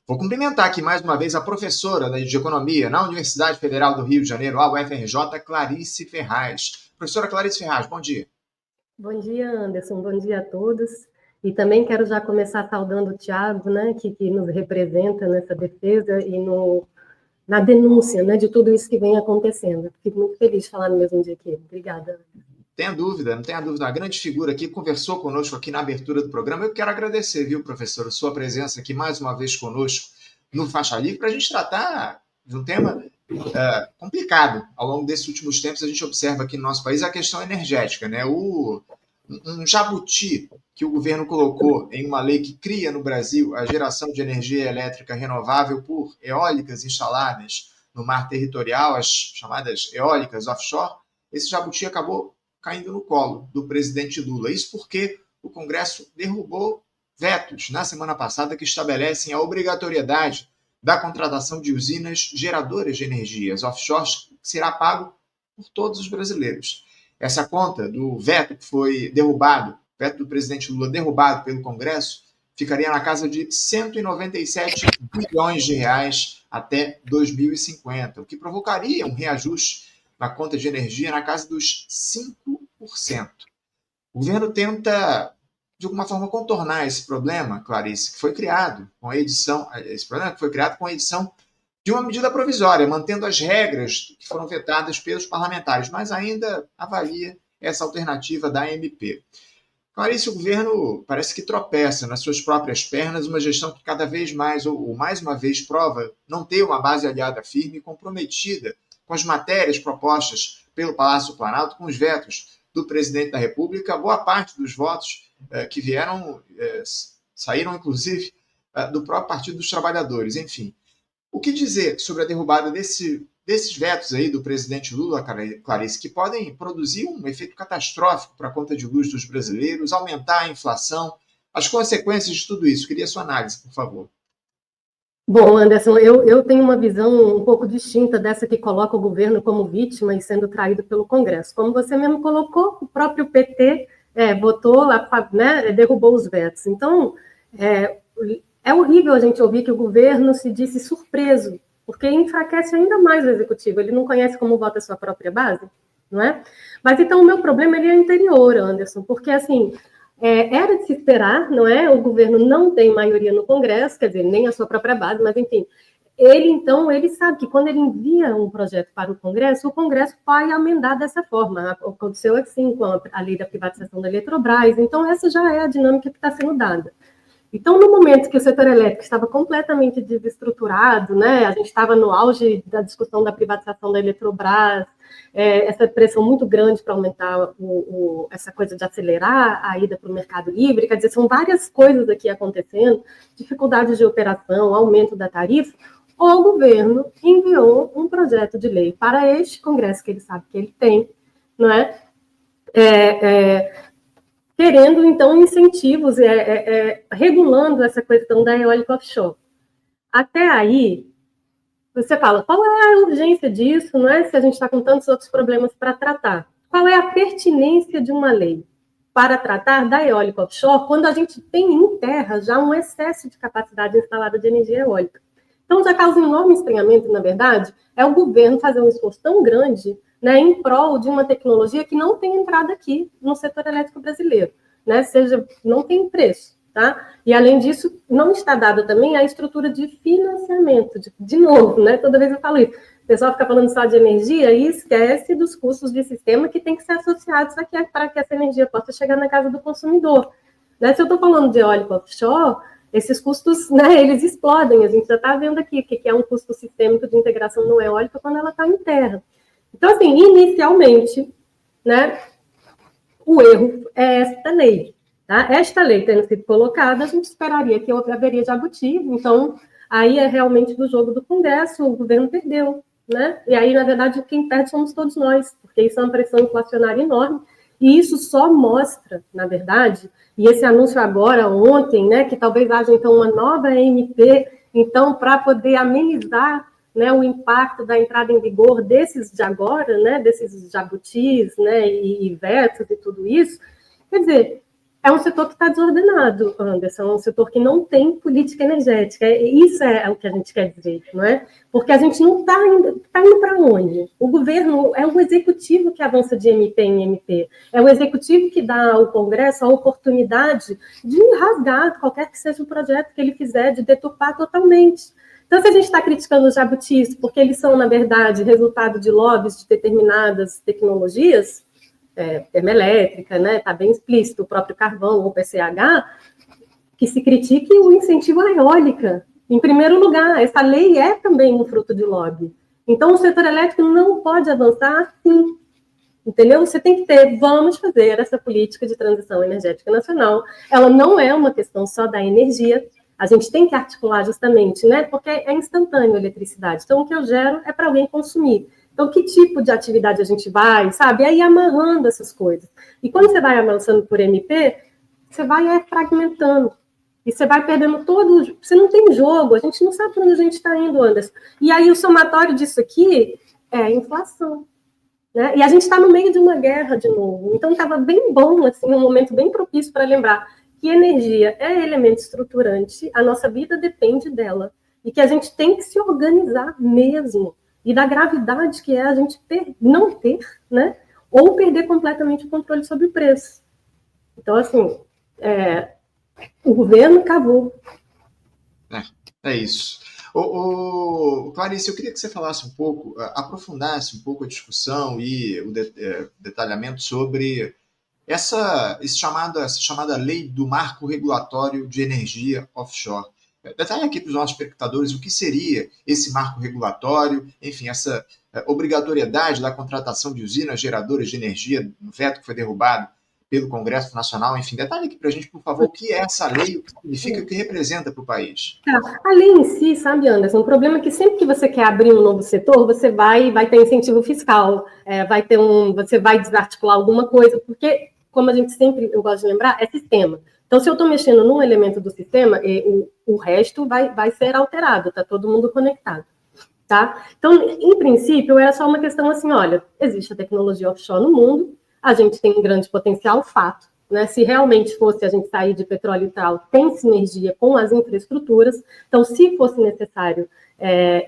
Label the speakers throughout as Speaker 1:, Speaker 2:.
Speaker 1: Vou cumprimentar aqui mais uma vez a professora de Economia na Universidade Federal do Rio de Janeiro, a UFRJ, Clarice Ferraz. Professora Clarice Ferraz, bom dia.
Speaker 2: Bom dia, Anderson. Bom dia a todos. E também quero já começar saudando o Tiago, né, que nos representa nessa defesa e na denúncia, né, de tudo isso que vem acontecendo. Fico muito feliz de falar no mesmo dia que ele. Obrigada.
Speaker 1: Não tenha dúvida, a grande figura aqui conversou conosco aqui na abertura do programa. Eu quero agradecer, viu, professor, a sua presença aqui mais uma vez conosco no Faixa Livre para a gente tratar de um tema complicado. Ao longo desses últimos tempos, a gente observa aqui no nosso país a questão energética, né? Um jabuti que o governo colocou em uma lei que cria no Brasil a geração de energia elétrica renovável por eólicas instaladas no mar territorial, as chamadas eólicas offshore. Esse jabuti acabou caindo no colo do presidente Lula. Isso porque o Congresso derrubou vetos na semana passada que estabelecem a obrigatoriedade da contratação de usinas geradoras de energias offshore, que será pago por todos os brasileiros. Essa conta do veto que foi derrubado, veto do presidente Lula derrubado pelo Congresso, ficaria na casa de 197 bilhões de reais até 2050, o que provocaria um reajuste na conta de energia na casa dos 5%. O governo tenta, de alguma forma, contornar esse problema, Clarice, que foi criado com a edição, de uma medida provisória, mantendo as regras que foram vetadas pelos parlamentares, mas ainda avalia essa alternativa da AMP. Clarice, o governo parece que tropeça nas suas próprias pernas, uma gestão que cada vez mais, ou mais uma vez, prova não ter uma base aliada firme e comprometida com as matérias propostas pelo Palácio do Planalto, com os vetos do presidente da República. Boa parte dos votos que vieram saíram, inclusive, do próprio Partido dos Trabalhadores. Enfim, o que dizer sobre a derrubada desses vetos aí do presidente Lula, Clarice, que podem produzir um efeito catastrófico para a conta de luz dos brasileiros, aumentar a inflação, as consequências de tudo isso? Queria sua análise, por favor.
Speaker 2: Bom, Anderson, eu tenho uma visão um pouco distinta dessa que coloca o governo como vítima e sendo traído pelo Congresso. Como você mesmo colocou, o próprio PT votou, né, derrubou os vetos. Então, é horrível a gente ouvir que o governo se disse surpreso, porque enfraquece ainda mais o executivo. Ele não conhece como vota a sua própria base, não é? Mas então o meu problema ele é anterior, Anderson, porque assim era de se esperar, não é? O governo não tem maioria no Congresso, quer dizer, nem a sua própria base, mas enfim. Ele sabe que quando ele envia um projeto para o Congresso vai amendar dessa forma. Aconteceu assim com a lei da privatização da Eletrobras. Então essa já é a dinâmica que está sendo dada. Então, no momento que o setor elétrico estava completamente desestruturado, né, a gente estava no auge da discussão da privatização da Eletrobras, essa pressão muito grande para aumentar essa coisa de acelerar a ida para o mercado livre, quer dizer, são várias coisas aqui acontecendo, dificuldades de operação, aumento da tarifa, o governo enviou um projeto de lei para este Congresso, que ele sabe que ele tem, não é? Querendo, então, incentivos, regulando essa questão da eólica offshore. Até aí, você fala, qual é a urgência disso, não é? Se a gente está com tantos outros problemas para tratar. Qual é a pertinência de uma lei para tratar da eólica offshore quando a gente tem em terra já um excesso de capacidade instalada de energia eólica? Então, já causa um enorme estranhamento, na verdade, é o governo fazer um esforço tão grande, né, em prol de uma tecnologia que não tem entrada aqui no setor elétrico brasileiro, né, não tem preço, tá? E, além disso, não está dada também a estrutura de financiamento, de novo, né, toda vez eu falo isso, o pessoal fica falando só de energia e esquece dos custos de sistema que tem que ser associados aqui para que essa energia possa chegar na casa do consumidor. Né? Se eu estou falando de eólica offshore, esses custos, né, eles explodem, a gente já está vendo aqui o que é um custo sistêmico de integração não eólica quando ela está em terra. Então, assim, inicialmente, né, o erro é esta lei. Tá? Esta lei tendo sido colocada, a gente esperaria que haveria jabuti, então, aí é realmente do jogo do Congresso, o governo perdeu. Né? E aí, na verdade, quem perde somos todos nós, porque isso é uma pressão inflacionária enorme, e isso só mostra, na verdade, e esse anúncio agora, ontem, né, que talvez haja, então, uma nova MP, então, para poder amenizar, né, o impacto da entrada em vigor desses de agora, né, desses jabutis, né, e vetos e tudo isso, quer dizer, é um setor que está desordenado, Anderson, é um setor que não tem política energética. Isso é o que a gente quer dizer, não é? Porque a gente não está indo para onde? O governo é o executivo que avança de MP em MP, é o executivo que dá ao Congresso a oportunidade de rasgar qualquer que seja o projeto que ele fizer, de deturpar totalmente. Então, se a gente está criticando os jabutis porque eles são, na verdade, resultado de lobbies de determinadas tecnologias, termoelétrica, né? Está bem explícito, o próprio carvão, o PCH, que se critique o incentivo à eólica. Em primeiro lugar, essa lei é também um fruto de lobby. Então, o setor elétrico não pode avançar assim, entendeu? Você tem que vamos fazer essa política de transição energética nacional. Ela não é uma questão só da energia, a gente tem que articular justamente, né? Porque é instantâneo a eletricidade. Então, o que eu gero é para alguém consumir. Então, que tipo de atividade a gente vai, sabe? Aí amarrando essas coisas. E quando você vai avançando por MP, você vai fragmentando. E você vai perdendo todo... Você não tem jogo, a gente não sabe para onde a gente está indo, Anderson. E aí o somatório disso aqui é a inflação. Né? E a gente está no meio de uma guerra de novo. Então, estava bem bom, assim, um momento bem propício para lembrar que energia é elemento estruturante, a nossa vida depende dela. E que a gente tem que se organizar mesmo. E da gravidade que é a gente não ter, né? Ou perder completamente o controle sobre o preço. Então, assim, o governo cavou.
Speaker 1: É isso. Clarice, eu queria que você falasse um pouco, aprofundasse um pouco a discussão e o detalhamento sobre essa chamada lei do marco regulatório de energia offshore. Detalhe aqui para os nossos espectadores o que seria esse marco regulatório, enfim, essa obrigatoriedade da contratação de usinas geradoras de energia, no veto que foi derrubado pelo Congresso Nacional, enfim, detalhe aqui para a gente, por favor, o que é essa lei, o que significa, o que representa para o país.
Speaker 2: A lei em si, sabe, Anderson, o problema é que sempre que você quer abrir um novo setor, você vai ter incentivo fiscal, você vai desarticular alguma coisa, porque, como a gente sempre, eu gosto de lembrar, é sistema. Então, se eu estou mexendo num elemento do sistema, o resto vai ser alterado, está todo mundo conectado. Tá? Então, em princípio, era só uma questão assim, olha, existe a tecnologia offshore no mundo, a gente tem um grande potencial, fato, né? Se realmente fosse a gente sair de petróleo e tal, tem sinergia com as infraestruturas, então, se fosse necessário,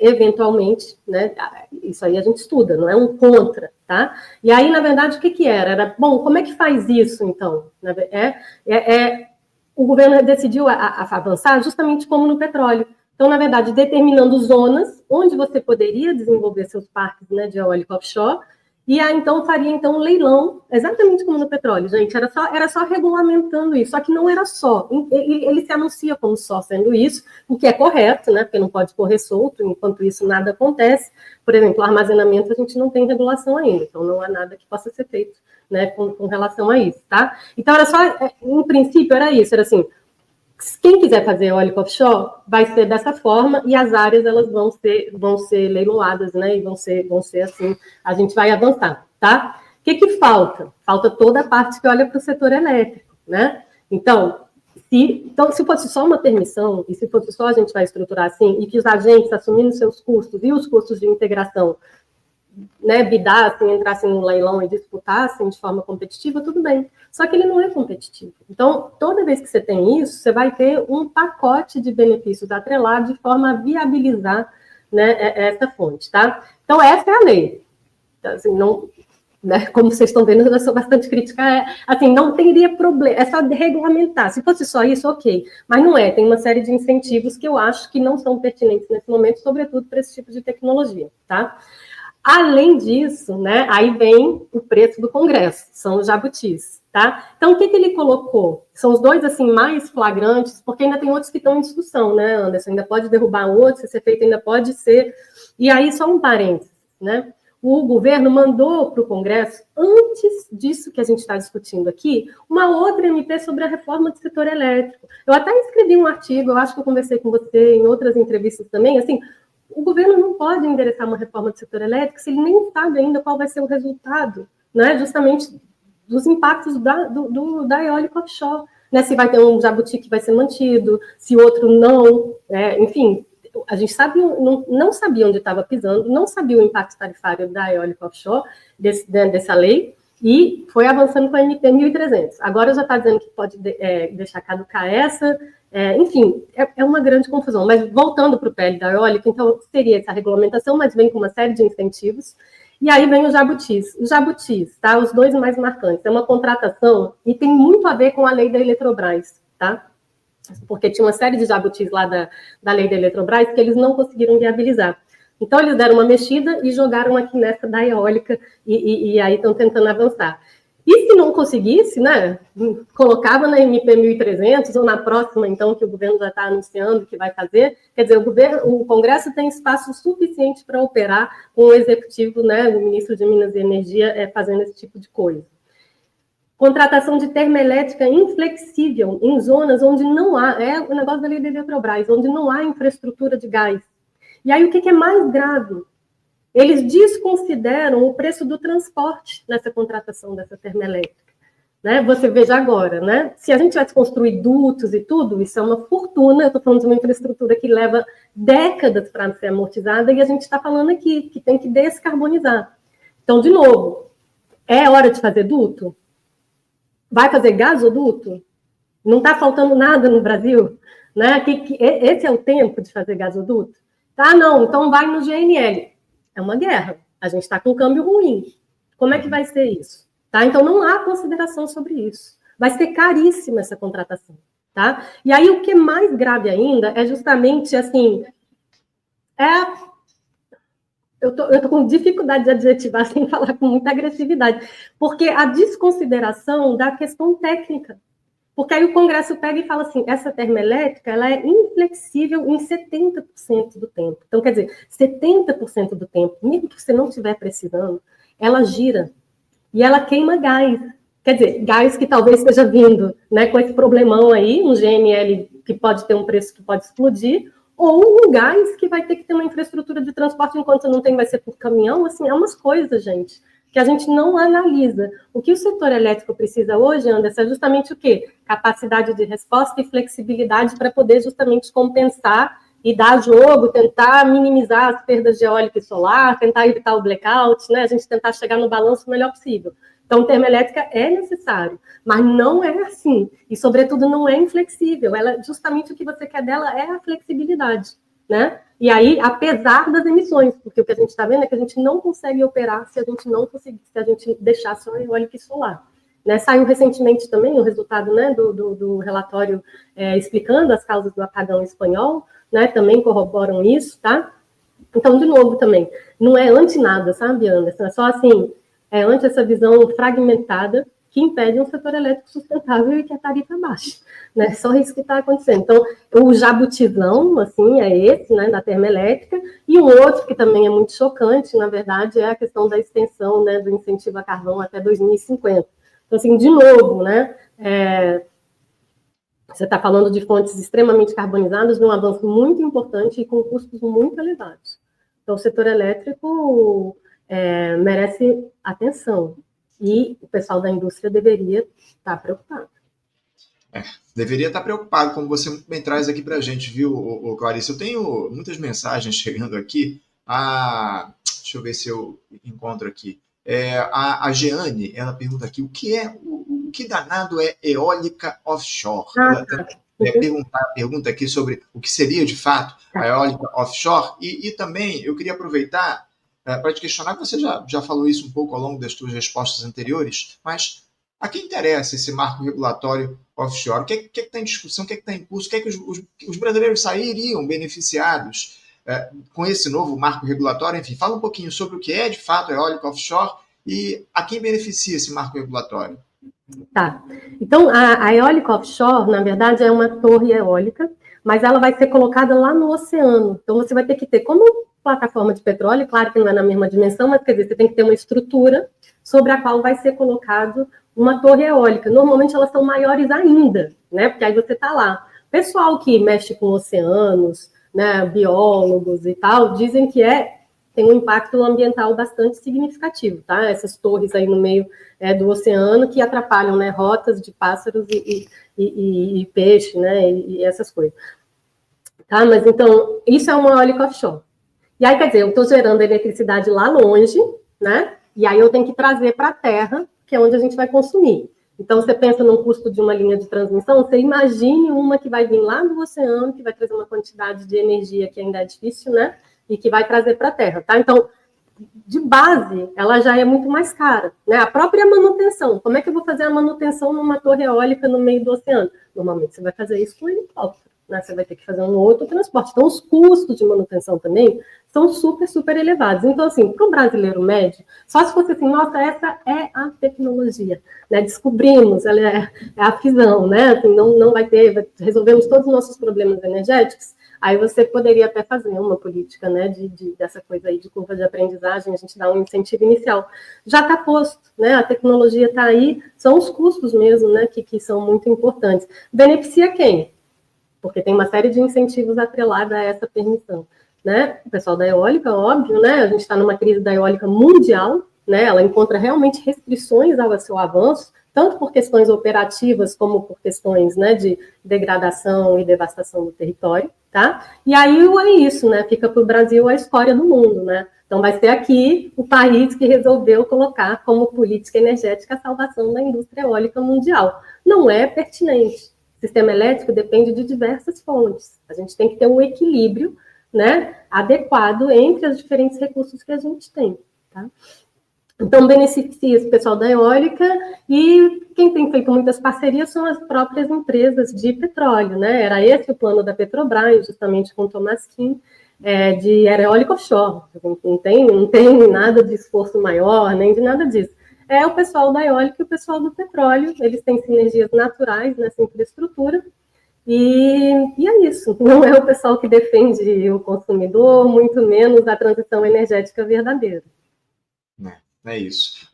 Speaker 2: eventualmente, né, isso aí a gente estuda, não é um contra, tá? E aí, na verdade, o que era? Era, bom, como é que faz isso, então? O governo decidiu avançar justamente como no petróleo. Então, na verdade, determinando zonas onde você poderia desenvolver seus parques, né, de eólico offshore, e aí, então, faria um leilão, exatamente como no petróleo, gente, era só regulamentando isso, só que não era só, ele se anuncia como só sendo isso, o que é correto, né, porque não pode correr solto, enquanto isso nada acontece. Por exemplo, o armazenamento a gente não tem regulação ainda, então não há nada que possa ser feito, né, com relação a isso, tá? Então, era só, em princípio, era isso, era assim, quem quiser fazer eólico offshore vai ser dessa forma e as áreas elas vão ser leiloadas, né? E vão ser assim, a gente vai avançar, tá? O que falta? Falta toda a parte que olha para o setor elétrico, né? Então, se fosse só uma permissão, e se fosse só a gente vai estruturar assim, e que os agentes assumindo seus custos e os custos de integração, né, bidassem, entrassem no leilão e disputassem de forma competitiva, tudo bem. Só que ele não é competitivo. Então, toda vez que você tem isso, você vai ter um pacote de benefícios atrelado de forma a viabilizar, né, essa fonte, tá? Então, essa é a lei. Então, assim, não, né, como vocês estão vendo, eu sou bastante crítica. Assim, não teria problema, é só regulamentar. Se fosse só isso, ok. Mas não é, tem uma série de incentivos que eu acho que não são pertinentes nesse momento, sobretudo para esse tipo de tecnologia, tá? Além disso, né, aí vem o preço do Congresso, são os jabutis, tá? Então, o que ele colocou? São os dois, assim, mais flagrantes, porque ainda tem outros que estão em discussão, né, Anderson? Ainda pode derrubar outros, se ser feito ainda pode ser... E aí, só um parênteses, né? O governo mandou para o Congresso, antes disso que a gente está discutindo aqui, uma outra MP sobre a reforma do setor elétrico. Eu até escrevi um artigo, eu acho que eu conversei com você em outras entrevistas também, assim... O governo não pode endereçar uma reforma do setor elétrico se ele nem sabe ainda qual vai ser o resultado, né? Justamente dos impactos da eólica offshore, né? Se vai ter um jabuti que vai ser mantido, se outro não, enfim, a gente não sabia onde estava pisando, não sabia o impacto tarifário da eólica offshore, dessa lei, E foi avançando com a MP 1300. Agora já está dizendo que pode deixar caducar essa. Enfim, é uma grande confusão. Mas voltando para o PL da eólica, então seria essa regulamentação, mas vem com uma série de incentivos. E aí vem os jabutis. Os jabutis, tá? Os dois mais marcantes. É uma contratação e tem muito a ver com a lei da Eletrobras, tá? Porque tinha uma série de jabutis lá da lei da Eletrobras que eles não conseguiram viabilizar. Então, eles deram uma mexida e jogaram aqui nessa da eólica e aí estão tentando avançar. E se não conseguisse, né, colocava na MP 1300 ou na próxima, então, que o governo já está anunciando que vai fazer, quer dizer, o Congresso tem espaço suficiente para operar com o Executivo, né, o ministro de Minas e Energia fazendo esse tipo de coisa. Contratação de termoelétrica inflexível em zonas onde não há, o negócio da lei da Eletrobras, onde não há infraestrutura de gás. E aí, o que é mais grave? Eles desconsideram o preço do transporte nessa contratação dessa termoelétrica. Né? Você veja agora, né? Se a gente tivesse construído dutos e tudo, isso é uma fortuna. Eu estou falando de uma infraestrutura que leva décadas para ser amortizada e a gente está falando aqui que tem que descarbonizar. Então, de novo, é hora de fazer duto? Vai fazer gasoduto? Não está faltando nada no Brasil? Né? Esse é o tempo de fazer gasoduto? Tá, não, então vai no GNL. É uma guerra. A gente está com um câmbio ruim. Como é que vai ser isso? Tá? Então, não há consideração sobre isso. Vai ser caríssima essa contratação. Tá? E aí, o que é mais grave ainda é justamente, assim, eu tô com dificuldade de adjetivar sem falar com muita agressividade, porque a desconsideração da questão técnica. Porque aí o Congresso pega e fala assim, essa termoelétrica ela é inflexível em 70% do tempo. Então, quer dizer, 70% do tempo, mesmo que você não estiver precisando, ela gira e ela queima gás. Quer dizer, gás que talvez esteja vindo, né, com esse problemão aí, um GNL que pode ter um preço que pode explodir, ou um gás que vai ter que ter uma infraestrutura de transporte enquanto não tem, vai ser por caminhão. Assim, é umas coisas, gente, que a gente não analisa. O que o setor elétrico precisa hoje, Anderson, é justamente o quê? Capacidade de resposta e flexibilidade para poder justamente compensar e dar jogo, tentar minimizar as perdas de eólica e solar, tentar evitar o blackout, né? A gente tentar chegar no balanço o melhor possível. Então, termoelétrica é necessário, mas não é assim. E, sobretudo, não é inflexível. Ela, justamente o que você quer dela é a flexibilidade, né? E aí, apesar das emissões, porque o que a gente está vendo é que a gente não consegue operar se a gente não conseguir, se a gente deixar só eólica e solar. Né? Saiu recentemente também o resultado, né, do relatório explicando as causas do apagão espanhol, né? Também corroboram isso, tá? Então, de novo, também, não é anti-nada, sabe, Anderson? É só assim, é ante essa visão fragmentada que impede um setor elétrico sustentável e que a tarifa baixa, né? Só isso que está acontecendo. Então, o jabutizão, assim, é esse, né, da termoelétrica, e um outro que também é muito chocante, na verdade, é a questão da extensão, né, do incentivo a carvão até 2050. Então, assim, de novo, né, você está falando de fontes extremamente carbonizadas, de um avanço muito importante e com custos muito elevados. Então, o setor elétrico merece atenção. E o pessoal da indústria deveria estar preocupado.
Speaker 1: Deveria estar preocupado, como você muito bem traz aqui para a gente, viu, Clarice? Eu tenho muitas mensagens chegando aqui. Deixa eu ver se eu encontro aqui. A Jeane, ela pergunta aqui, o que danado é eólica offshore? Ela pergunta aqui sobre o que seria, de fato, a eólica offshore. E também eu queria aproveitar para te questionar, que você já falou isso um pouco ao longo das suas respostas anteriores, mas a quem interessa esse marco regulatório offshore? O que está em discussão, o que está em curso, o que os brasileiros sairiam beneficiados com esse novo marco regulatório? Enfim, fala um pouquinho sobre o que é, de fato, a eólica offshore e a quem beneficia esse marco regulatório.
Speaker 2: Tá. Então, a eólica offshore, na verdade, é uma torre eólica, mas ela vai ser colocada lá no oceano. Então, você vai ter que ter, como plataforma de petróleo, claro que não é na mesma dimensão, mas quer dizer, você tem que ter uma estrutura sobre a qual vai ser colocado uma torre eólica. Normalmente elas são maiores ainda, né? Porque aí você está lá. Pessoal que mexe com oceanos, né, biólogos e tal, dizem que tem um impacto ambiental bastante significativo, tá? Essas torres aí no meio do oceano que atrapalham, né, rotas de pássaros e peixe, né, e essas coisas. Tá? Mas então, isso é uma eólica offshore. E aí, quer dizer, eu estou gerando eletricidade lá longe, né? E aí eu tenho que trazer para a terra que é onde a gente vai consumir. Então, você pensa num custo de uma linha de transmissão, você imagine uma que vai vir lá do oceano, que vai trazer uma quantidade de energia que ainda é difícil, né? E que vai trazer para a Terra, tá? Então, de base, ela já é muito mais cara, né? A própria manutenção. Como é que eu vou fazer a manutenção numa torre eólica no meio do oceano? Normalmente, você vai fazer isso com helicóptero, né? Você vai ter que fazer um outro transporte. Então, os custos de manutenção também são super, super elevados. Então, assim, para o brasileiro médio, só se fosse assim, nossa, essa é a tecnologia, né? Descobrimos, ela é a fisão, né? Assim, não vai ter, resolvemos todos os nossos problemas energéticos. Aí você poderia até fazer uma política, né, dessa coisa aí de curva de aprendizagem, a gente dá um incentivo inicial. Já está posto, né, a tecnologia está aí, são os custos mesmo, né, que são muito importantes. Beneficia quem? Porque tem uma série de incentivos atrelados a essa permissão, né? O pessoal da eólica, óbvio, né, a gente está numa crise da eólica mundial, né, ela encontra realmente restrições ao seu avanço, tanto por questões operativas como por questões, né, de degradação e devastação do território, tá? E aí é isso, né? Fica para o Brasil a escória do mundo, né? Então vai ser aqui o país que resolveu colocar como política energética a salvação da indústria eólica mundial. Não é pertinente. O sistema elétrico depende de diversas fontes. A gente tem que ter um equilíbrio, né, adequado entre os diferentes recursos que a gente tem, tá? Então, beneficia esse pessoal da eólica e quem tem feito muitas parcerias são as próprias empresas de petróleo, né? Era esse o plano da Petrobras, justamente com o Thomas Kim, de eólica offshore. Não tem nada de esforço maior, nem de nada disso. É o pessoal da eólica e o pessoal do petróleo, eles têm sinergias naturais nessa infraestrutura, e é isso. Não é o pessoal que defende o consumidor, muito menos a transição energética verdadeira.
Speaker 1: É isso.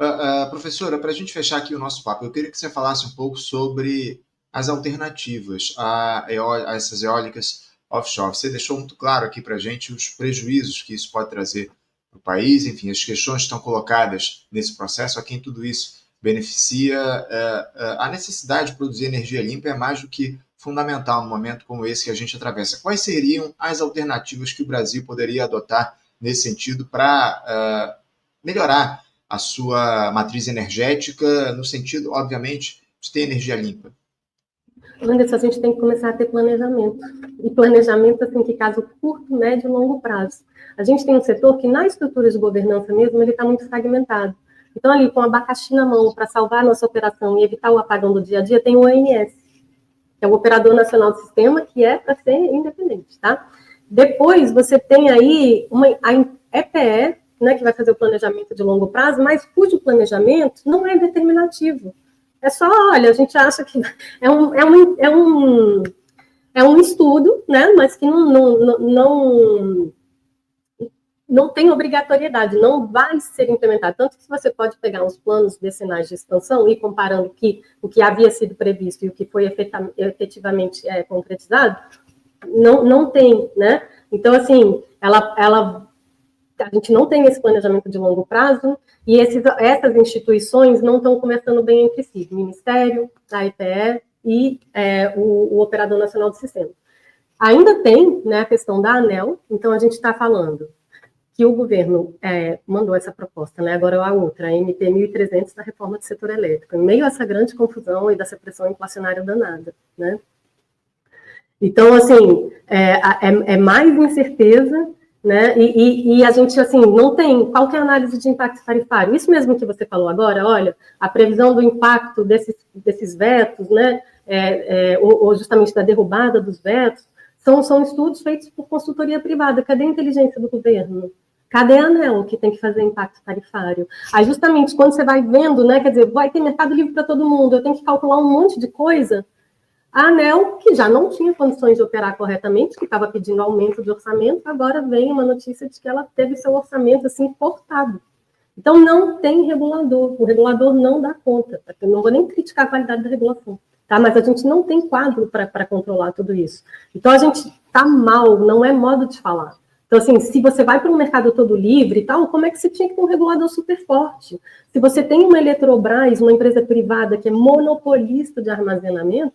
Speaker 1: Professora, para a gente fechar aqui o nosso papo, eu queria que você falasse um pouco sobre as alternativas a essas eólicas offshore. Você deixou muito claro aqui para a gente os prejuízos que isso pode trazer para o país, enfim, as questões que estão colocadas nesse processo, a quem tudo isso beneficia. A necessidade de produzir energia limpa é mais do que fundamental num momento como esse que a gente atravessa. Quais seriam as alternativas que o Brasil poderia adotar nesse sentido para melhorar a sua matriz energética, no sentido, obviamente, de ter energia limpa?
Speaker 2: Anderson, a gente tem que começar a ter planejamento. E planejamento, assim, que caso curto, médio e longo prazo. A gente tem um setor que, na estrutura de governança mesmo, ele está muito fragmentado. Então, ali, com abacaxi na mão, para salvar a nossa operação e evitar o apagão do dia a dia, tem o ONS, que é o Operador Nacional do Sistema, que é para ser independente, tá? Depois, você tem aí a EPE, né, que vai fazer o planejamento de longo prazo, mas cujo planejamento não é determinativo. É só, olha, a gente acha que é um estudo, né, mas que não tem obrigatoriedade, não vai ser implementado. Tanto que você pode pegar os planos decenais de expansão e comparando o que havia sido previsto e o que foi efetivamente concretizado, não tem, né? Então, assim, a gente não tem esse planejamento de longo prazo e essas instituições não estão conversando bem entre si, o Ministério, a EPE e o Operador Nacional do Sistema. Ainda tem, né, a questão da ANEEL, então a gente está falando que o governo mandou essa proposta, né, agora a outra, a MP 1300 da reforma do setor elétrico, em meio a essa grande confusão e dessa pressão inflacionária danada, né? Então, assim, é mais incerteza, né? E a gente, assim, não tem qualquer análise de impacto tarifário. Isso mesmo que você falou agora, olha, a previsão do impacto desses vetos, né? Ou justamente da derrubada dos vetos, são estudos feitos por consultoria privada. Cadê a inteligência do governo? Cadê a ANEEL que tem que fazer impacto tarifário? Aí, justamente, quando você vai vendo, né? Quer dizer, vai ter mercado livre para todo mundo, eu tenho que calcular um monte de coisa. A ANEEL, que já não tinha condições de operar corretamente, que estava pedindo aumento de orçamento, agora vem uma notícia de que ela teve seu orçamento assim cortado. Então, não tem regulador. O regulador não dá conta. Eu não vou nem criticar a qualidade da regulação, tá? Mas a gente não tem quadro para controlar tudo isso. Então, a gente está mal, não é modo de falar. Então, assim, se você vai para um mercado todo livre e tal, como é que você tinha que ter um regulador super forte? Se você tem uma Eletrobras, uma empresa privada que é monopolista de armazenamento,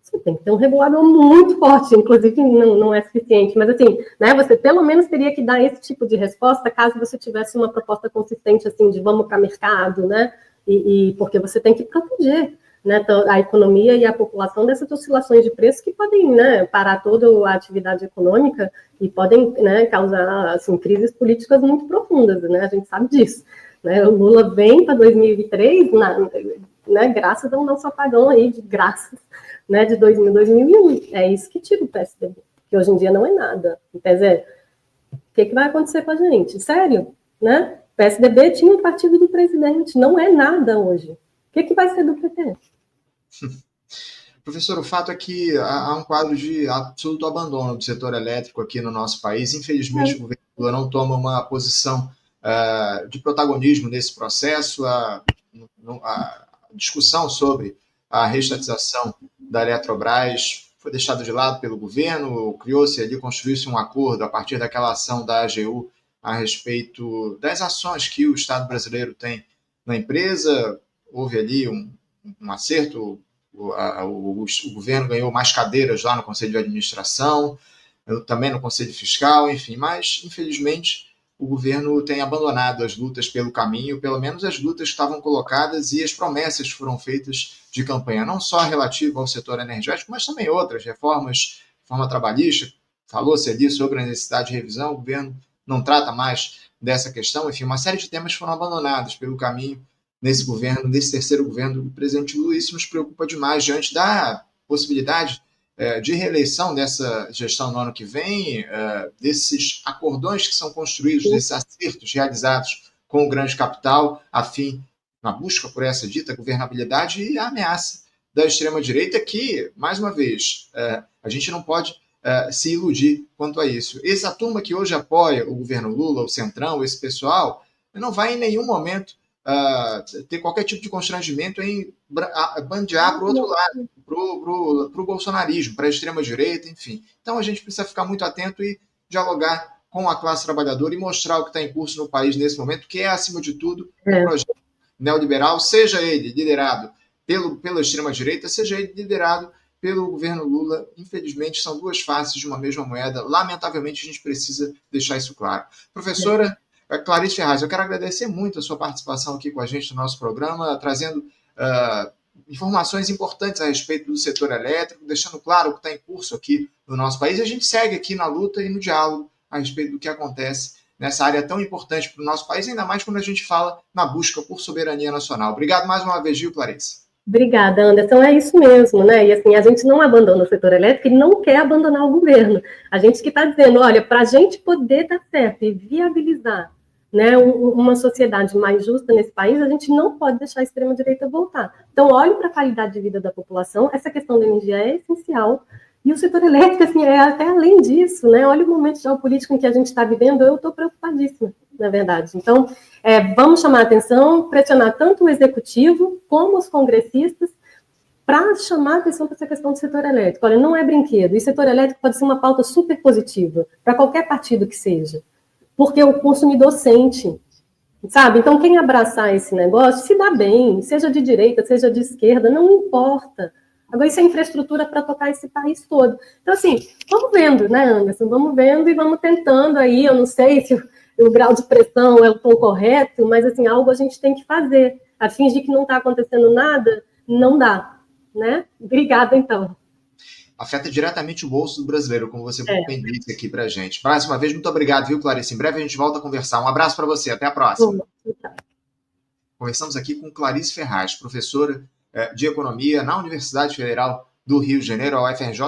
Speaker 2: você tem que ter um regulador muito forte, inclusive não é suficiente, mas assim, né, você pelo menos teria que dar esse tipo de resposta caso você tivesse uma proposta consistente, assim, de vamos para mercado, né, e porque você tem que proteger, né, a economia e a população dessas oscilações de preço que podem, né, parar toda a atividade econômica e podem, né, causar assim, crises políticas muito profundas, né, a gente sabe disso. Né, o Lula vem para 2003, né, graças ao nosso apagão aí de graças, né, de 2000, 2001. É isso que tira o PSDB, que hoje em dia não é nada. Quer dizer, o que vai acontecer com a gente? Sério, né? O PSDB tinha um partido do presidente, não é nada hoje. O que vai ser do PT?
Speaker 1: Professor, o fato é que há um quadro de absoluto abandono do setor elétrico aqui no nosso país. Infelizmente, o governo Lula não toma uma posição de protagonismo nesse processo. A discussão sobre a reestatização da Eletrobras foi deixada de lado pelo governo, criou-se ali, construiu-se um acordo a partir daquela ação da AGU a respeito das ações que o Estado brasileiro tem na empresa. Houve ali um acerto, o governo ganhou mais cadeiras lá no Conselho de Administração, também no Conselho Fiscal, enfim, mas, infelizmente, o governo tem abandonado as lutas pelo caminho, pelo menos as lutas que estavam colocadas e as promessas que foram feitas de campanha, não só relativa ao setor energético, mas também outras reformas, reforma trabalhista, falou-se ali sobre a necessidade de revisão, o governo não trata mais dessa questão, enfim, uma série de temas foram abandonados pelo caminho nesse governo, nesse terceiro governo do presidente Lula. Isso nos preocupa demais diante da possibilidade de reeleição dessa gestão no ano que vem, desses acordões que são construídos, desses acertos realizados com o grande capital, a fim, na busca por essa dita governabilidade, e a ameaça da extrema-direita que, mais uma vez, a gente não pode se iludir quanto a isso. Essa turma que hoje apoia o governo Lula, o Centrão, esse pessoal, não vai em nenhum momento ter qualquer tipo de constrangimento em bandear para o outro lado, para o bolsonarismo, para a extrema-direita, enfim. Então a gente precisa ficar muito atento e dialogar com a classe trabalhadora e mostrar o que está em curso no país nesse momento, que é, acima de tudo, um projeto neoliberal, seja ele liderado pela extrema-direita, seja ele liderado pelo governo Lula. Infelizmente, são duas faces de uma mesma moeda. Lamentavelmente, a gente precisa deixar isso claro. Professora Clarice Ferraz, eu quero agradecer muito a sua participação aqui com a gente no nosso programa, trazendo informações importantes a respeito do setor elétrico, deixando claro o que está em curso aqui no nosso país. A gente segue aqui na luta e no diálogo a respeito do que acontece nessa área tão importante para o nosso país, ainda mais quando a gente fala na busca por soberania nacional. Obrigado mais uma vez, Gil, Clarice.
Speaker 2: Obrigada, Anderson. É isso mesmo, né? E assim, a gente não abandona o setor elétrico e não quer abandonar o governo. A gente que está dizendo, olha, para a gente poder dar certo e viabilizar, né, uma sociedade mais justa nesse país, a gente não pode deixar a extrema-direita voltar. Então, olhe para a qualidade de vida da população, essa questão da energia é essencial, e o setor elétrico, assim, é até além disso, né? Olha o momento geopolítico em que a gente está vivendo, eu estou preocupadíssima, na verdade. Então, vamos chamar a atenção, pressionar tanto o executivo como os congressistas para chamar a atenção para essa questão do setor elétrico. Olha, não é brinquedo, e o setor elétrico pode ser uma pauta super positiva para qualquer partido que seja, porque o consumidor sente, sabe? Então, quem abraçar esse negócio se dá bem, seja de direita, seja de esquerda, não importa. Agora, isso é infraestrutura para tocar esse país todo. Então, assim, vamos vendo, né, Anderson? Vamos vendo e vamos tentando aí, eu não sei se o grau de pressão é o tom correto, mas, assim, algo a gente tem que fazer. A fingir que não está acontecendo nada, não dá, né? Obrigada, então.
Speaker 1: Afeta diretamente o bolso do brasileiro, como você bem disse aqui para a gente. Mais uma vez, muito obrigado, viu, Clarice? Em breve a gente volta a conversar. Um abraço para você, até a próxima. Conversamos aqui com Clarice Ferraz, professora de Economia na Universidade Federal do Rio de Janeiro, a UFRJ.